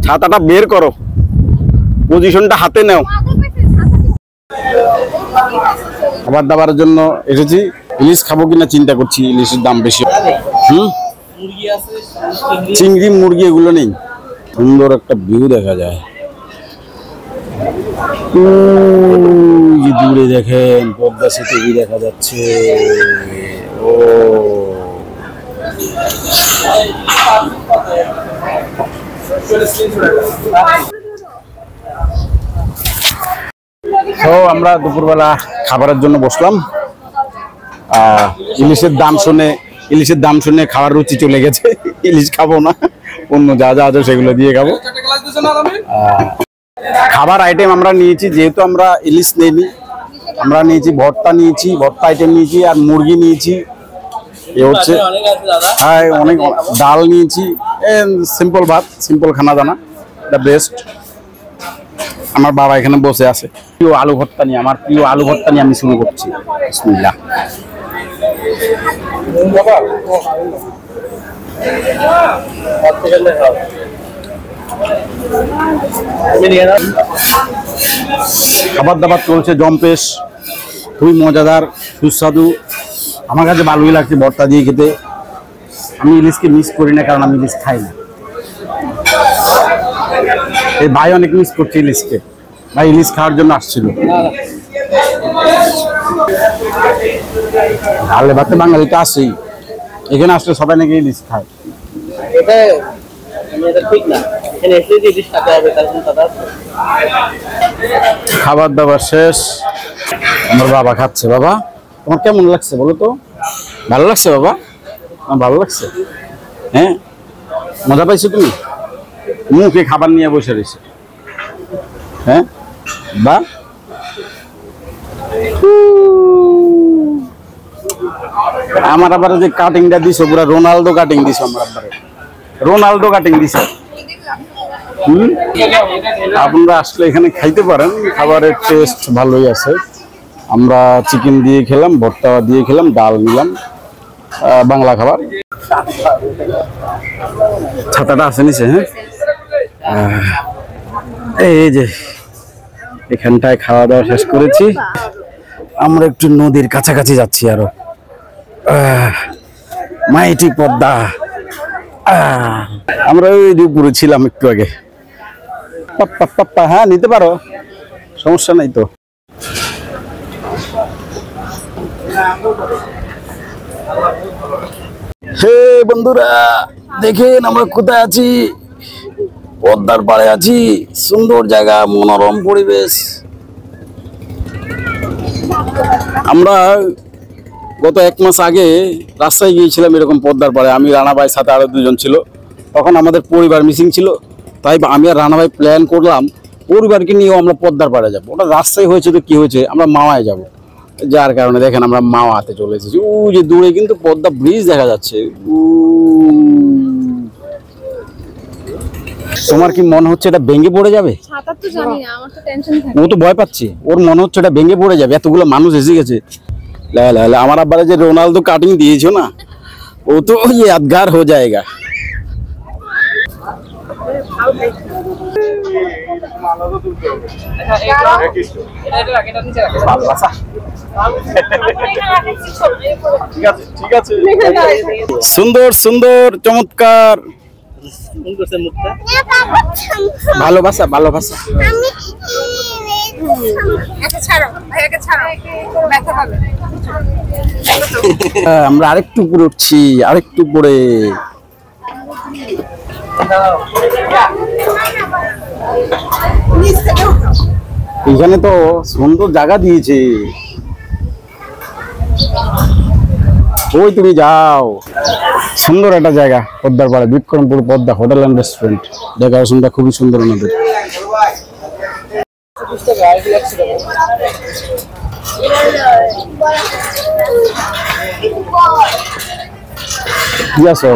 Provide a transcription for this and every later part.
ছাতাটা বের করো, পজিশনটা হাতে নাও। খাবার দাবারের জন্য এসেছি, ইলিশ খাবো কিনা চিন্তা করছি, ইলিশের দাম বেশি। চিংড়ি মুরগি এগুলো নেই। সুন্দর একটা ভিউ দেখা যায়, দূরে দেখেন পদ্মা সেতু দেখা যাচ্ছে। ও তো আমরা দুপুরবেলা খাবারের জন্য বসলাম। ইলিশের দাম শুনে খাওয়ার রুচি চলে গেছে। ইলিশ খাবো না, অন্য যা যা আছে সেগুলো দিয়ে খাবো। খাবার আইটেম আমরা নিয়েছি, যেহেতু আমরা ইলিশ নেইনি, আমরা নিয়েছি ভর্তা আইটেম নিয়েছি, আর মুরগি নিয়েছি। এ হচ্ছে হ্যাঁ, অনেক ডাল নিয়েছি, সিম্পল ভাত, সিম্পল খানা দানা, দ্য বেস্ট। আমার বাবা এখানে বসে আছে। প্রিয় আলু ভর্তা নিয়ে আমি শুরু করছি। বিসমিল্লাহ। খাবার দাবার চলছে জম্পেশ, খুবই মজাদার, সুস্বাদু। আমার কাছে ভালোই লাগছে ভর্তা দিয়ে খেতে। আমি ইলিশকে মিস করি না, কারণ আমি ইলিশ খাই না। এই ভাই অনেক মিস করছে ইলিশকে, ভাই ইলিশ খাওয়ার জন্য আসছিল। ঢালে ভাতে বাঙালিটা আসেই, এখানে আসলে সবাই নাকি ইলিশ খায়। খাবার দাবার শেষ, আমার বাবা খাচ্ছে। বাবা তোমার কেমন লাগছে বলো তো? ভালো লাগছে বাবা? আমার ভালো লাগছে। হ্যাঁ, মজা পাইছো তুমি? মুখে খাবার নিয়ে বসে রয়েছে। হ্যাঁ বা আমার আবার যে কাটিংটা দিছো, পুরো রোনালদো কাটিং দিছো। আমার আবার রোনালদো কাটিং দিছো। আপনারা আসলে এখানে খাইতে পারেন, খাবারের টেস্ট ভালোই আছে। আমরা চিকেন দিয়ে খেলাম, ভর্তা দিয়ে খেলাম, ডাল নিলাম, বাংলা খাবার। ছাতাটা আছে নিচে। হ্যাঁ, এই যে এখানটায় খাওয়া দাওয়া শেষ করেছি। আমরা একটু নদীর কাছাকাছি যাচ্ছি আরো। মাইটি পদ্মা। আমরা ওই উপরে ছিলাম একটু আগে। হ্যাঁ, নিতে পারো, সমস্যা নাই তো। হে বন্ধুরা, দেখেন আমরা কোথায় আছি। পদ্মার পাড়ে আছি, সুন্দর জায়গা, মনোরম পরিবেশ। আমরা গত 1 মাস আগে রাজশাহী গিয়েছিলাম এরকম পদ্মার পাড়ে। আমি রানা ভাই সাথে আরো 2 জন ছিল। তখন আমাদের পরিবার মিসিং ছিল, তাই আমি আর রানা ভাই প্ল্যান করলাম পরিবারকে নিয়েও আমরা পদ্মার পাড়ে যাবো। ওটা রাজশাহী হয়েছে তো কি হয়েছে, আমরা মাওয়ায় যাব। যার কারণে দেখেন আমরা মাওয়াতে চলে এসেছি। ওই যে দূরে কিন্তু পদ্মা ব্রিজ দেখা যাচ্ছে। তোমার কি মনে হচ্ছে এটা ভেঙে পড়ে যাবে? ও তো ভয় পাচ্ছে, ওর মনে হচ্ছে এটা ভেঙে পড়ে যাবে, এতগুলো মানুষ এসে গেছে। আমার আব্বারে যে রোনালদো কাটিং দিয়েছো না, ও তো यादगार हो जाएगा। সুন্দর সুন্দর চমৎকার ভালোবাসা। আমরা আরেকটু উপরে উঠছি, আরেকটু উপরে। এখানে তো সুন্দর জায়গা দিয়েছে। ওই তুমি যাও, সুন্দর একটা জায়গা পদ্মার পাড়ে, Bikrampur Padma hotel and restaurant. ডেকোরেশনটা খুবই সুন্দর ওনাদের। কি আছো?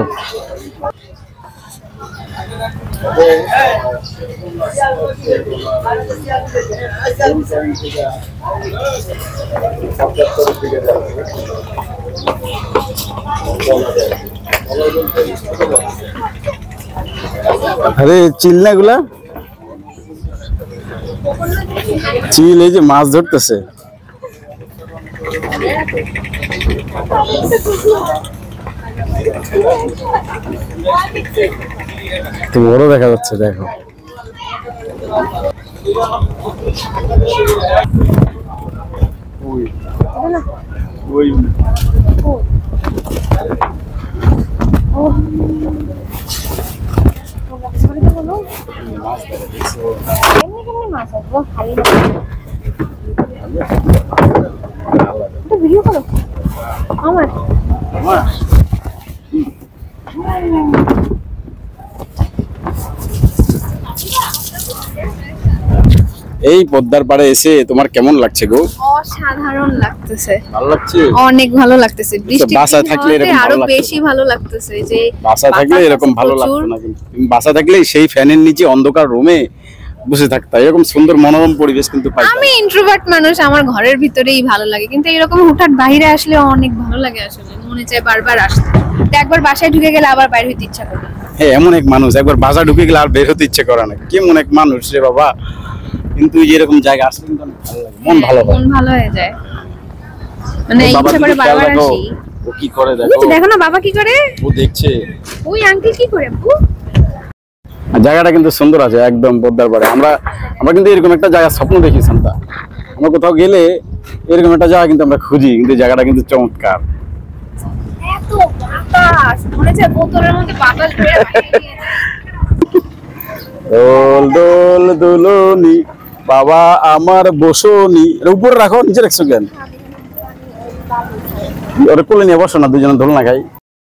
আরে চিল না এগুলা, চিল এই যে মাছ ধরতেছে। তো বড় দেখা যাচ্ছে, দেখো। ভিডিও করো আমার এই পদ্মার পাড়ে এসে তোমার কেমন লাগছে গো? অসাধারণ লাগতেছে, ভালো লাগছে, অনেক ভালো লাগতেছে। বৃষ্টি বাসায় থাকলে এরকম আরো ভালো বেশি ভালো লাগতেছে। যে বাসায় থাকলে এরকম ভালো লাগতো না, কিন্তু তুমি বাসায় থাকলে সেই ফ্যানের নিচে অন্ধকার রুমে বসে থাকতা, এরকম সুন্দর মনোরম পরিবেশ কিন্তু পাই। আমি ইন্ট্রোভার্ট মানুষ, আমার ঘরের ভিতরেই ভালো লাগে, কিন্তু এরকম হুটহাট বাইরে আসলে অনেক ভালো লাগে। আসলে মনে চায় বারবার আসতে, তো একবার বাসায় ঢুকে গেলে আবার বাইরে হইতে ইচ্ছা করে। হ্যাঁ, এমন এক মানুষ, একবার বাসা ঢুকে গেলে আর বের হতে ইচ্ছে করে না, কেমন এক মানুষ রে বাবা। কিন্তু এরকম জায়গা আসলে কিন্তু অনেক ভালো লাগে, মন ভালো হয়, মন ভালো হয়ে যায়, মানে বাবা ইচ্ছা করে তুমি খেয়াল বারবার রাখো, আসি। ও কি করে ওই দেখো, যে দেখো না বাবা কি করে, ও দেখছে। ওই আঙ্কেল কি করে আপু। জায়গাটা কিন্তু সুন্দর আছে একদম পদ্মার পাড়ে। আমরা কিন্তু এরকম একটা জায়গা স্বপ্ন দেখি শান্তা, আমরা কোথাও গেলে এরকম একটা জায়গা কিন্তু আমরা খুঁজি, কিন্তু জায়গাটা কিন্তু চমৎকার। এত বাতাস, মনে হচ্ছে বোতলের মধ্যে বাতাস বের হয়ে দোল দোল দোলনি বাবা আমার বসনি, উপরে রাখো, নিচে রাখছো কেন? ওরা কোলে নিয়ে বসো না, দুজনে দোল না খাই।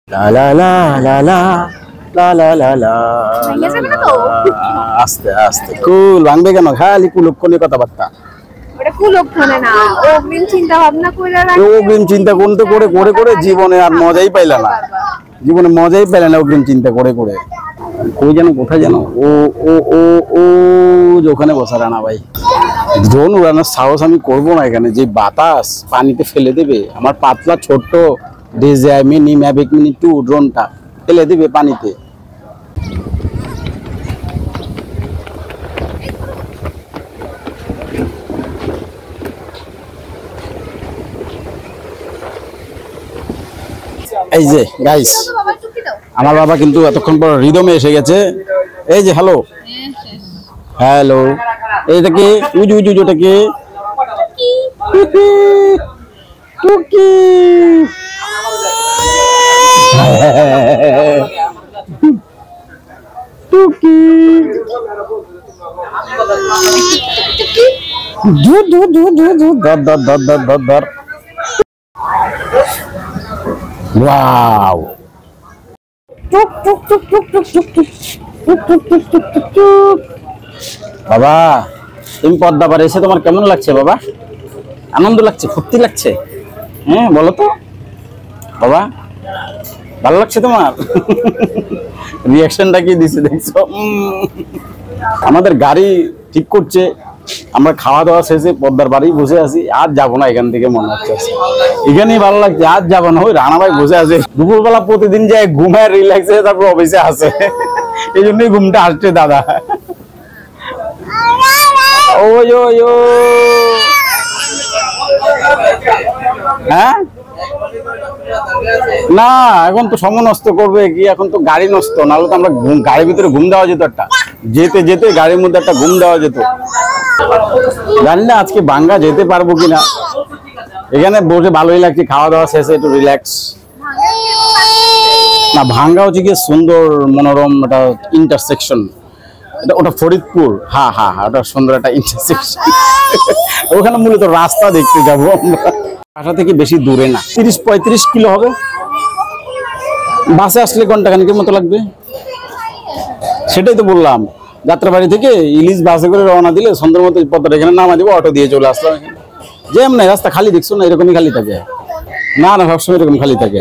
লা লা লা লা লা লা লা লা লা। আস্তে আস্তে, কুল ভাঙবে কেন? খালি কুলক্ষণে কথাবার্তা। ওটা কুলক্ষণে না, অগ্রিম চিন্তা ভাবনা করে রাখো। অগ্রিম চিন্তা করতে করে করে করে জীবনে আর মজাই পাইলা না, জীবনে মজাই পাইলা না অগ্রিম চিন্তা করে করে। কই যেন, কোথায় যেন, ও ও ও ও যে ওখানে বসা রানা ভাই। ড্রোন উড়ানোর সাহস আমি করবো না এখানে, যে বাতাস পানিতে ফেলে দেবে। আমার পাতলা ছোট্ট DJI মিনি ম্যাভিক মিনি 2 ড্রোনটা ফেলে দেবে পানিতে। এই যে গাইস, আমার বাবা কিন্তু এতক্ষণ পর রিদমে এসে গেছে। এই যে হ্যালো হ্যালো, এইটা কি? উজু উজু, ওটা কি? টুকি। টুকি ধু ধু ধু ধু ধু, ধর ধর ধর ধর ধর ধর। ওয়াও, টুক টুক টুক টুক টুক টুক টুক টুক টুক টুক টুক টুক টুক। বাবা তুমি পদ্মা পাড়ে এসে তোমার কেমন লাগছে বাবা? আনন্দ লাগছে, ফুর্তি লাগছে? হ্যাঁ বলো তো বাবা, ভালো লাগছে তোমার? রিয়াকশনটা কি দিছে দেখছো? আমাদের গাড়ি ঠিক করছে, আমরা খাওয়া দাওয়া শেষে পদ্মার বাড়ি বসে আছি। আর যাবো না এখান থেকে, মনে হচ্ছে এখানেই ভালো লাগছে, আর যাবো না। ওই রানা ভাই বসে আছে, দুপুরবেলা প্রতিদিন যায় ঘুমায় রিল্যাক্সে, তারপর অফিসে আসে, এই জন্যই ঘুমটা আসছে দাদা। ওই ওই ও হ্যাঁ, না এখন তো সময় নষ্ট করবে কি, এখন তো গাড়ি নষ্ট, নাহলে তো আমরা গাড়ির ভিতরে ঘুম দেওয়া যেত, একটা যেতে যেতে গাড়ির মধ্যে একটা ঘুম দেওয়া যেত। জানি না আজকে বাঙ্গা যেতে পারবো কিনা। এখানে বসে ভালোই লাগছে, খাওয়া দাওয়া শেষে একটু রিল্যাক্স। না ভাঙ্গা হচ্ছে কি সুন্দর মনোরম একটা ইন্টারসেকশন, ওটা ফরিদপুর। হ্যাঁ হ্যাঁ হ্যাঁ, ওটা সুন্দর একটা ইন্টারসেকশন। ওখানে মূলত রাস্তা দেখতে যাবো আমরা, বাসা থেকে বেশি দূরে না, 30-35 কিলো হবে। বাসে আসলে ঘন্টাখানেকের মতো লাগবে। সেটাই তো বললাম, যাত্রাবাড়ি থেকে ইলিশ বাসে করে রওনা দিলে সন্ধ্যার মতো পদ্মাটা এখানে নামা দিব, অটো দিয়ে চলে আসলাম। জ্যাম নাই, রাস্তা খালি দেখছো না, এরকমই খালি থাকে। না না, সবসময় এরকম খালি থাকে,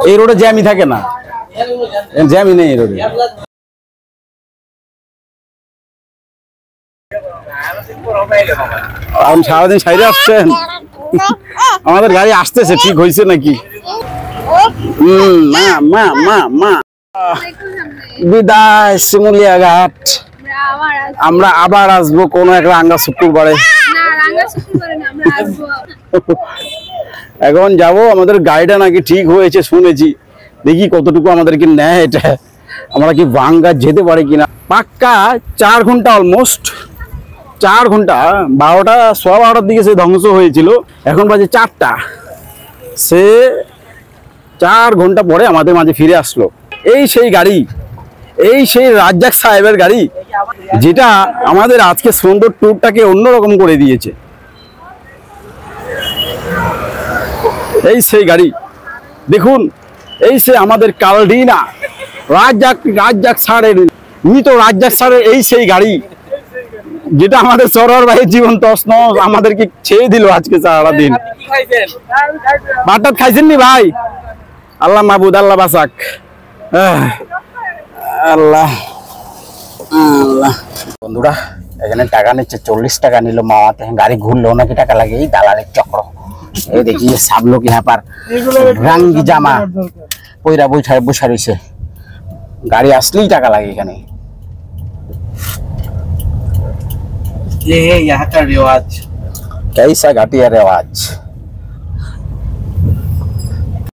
এই রোডে জ্যামই থাকে না, জ্যামই নেই এই রোডে। আপনি সারাদিন সাইডে আসছেন, আমাদের গাড়ি আসতেছে, ঠিক হয়েছে নাকি? মা মা মা মা। বিদায় শিমুলিয়া ঘাট। আমরা আবার আসবো কোনো এক রাঙ্গা শুক্রবারে। এখন যাব, আমাদের গাড়িটা নাকি ঠিক হয়েছে শুনেছি, দেখি কতটুকু আমাদেরকে নেয় এটা, আমরা কি ভাঙ্গা যেতে পারি কিনা। পাক্কা 4 ঘন্টা, অলমোস্ট 4 ঘন্টা। 12টা 12:15টার দিকে সে ধ্বংস হয়েছিল, এখন বাজে 4টা। সে 4 ঘন্টা পরে আমাদের মাঝে ফিরে আসলো। এই সেই গাড়ি, এই সেই রাজ্জাক সাহেবের গাড়ি, যেটা আমাদের আজকে সুন্দর ট্যুরটাকে অন্যরকম করে দিয়েছে। এই সেই গাড়ি দেখুন, এই সে আমাদের কালডিনা রাজ্জাক স্যারের, মৃত রাজ্জাক স্যারের এই সেই গাড়ি, যেটা আমাদের সরোয়ার ভাইয়ের জীবন তছনছ, আমাদেরকে ছেড়ে দিল আজকে সারাদিন। ভাত খাইছেন নি ভাই? আল্লাহ মাহবুদ, আল্লাহ বাসাক। আল্লাহ আল্লাহ। বন্ধুরা, এখানে টাকা নিচ্ছে, 40 টাকা নিল মামাতে। গাড়ি ঘুরলেও নাকি টাকা লাগে, এই দালালের চক্র। এই দেখি সব লোক यहाँ पर रंगी জামা পয়রা বসে রয়েছে, গাড়ি আসলেই টাকা লাগে এখানে। ये है यहाँ का रिवाज, कैसा घटिया रिवाज।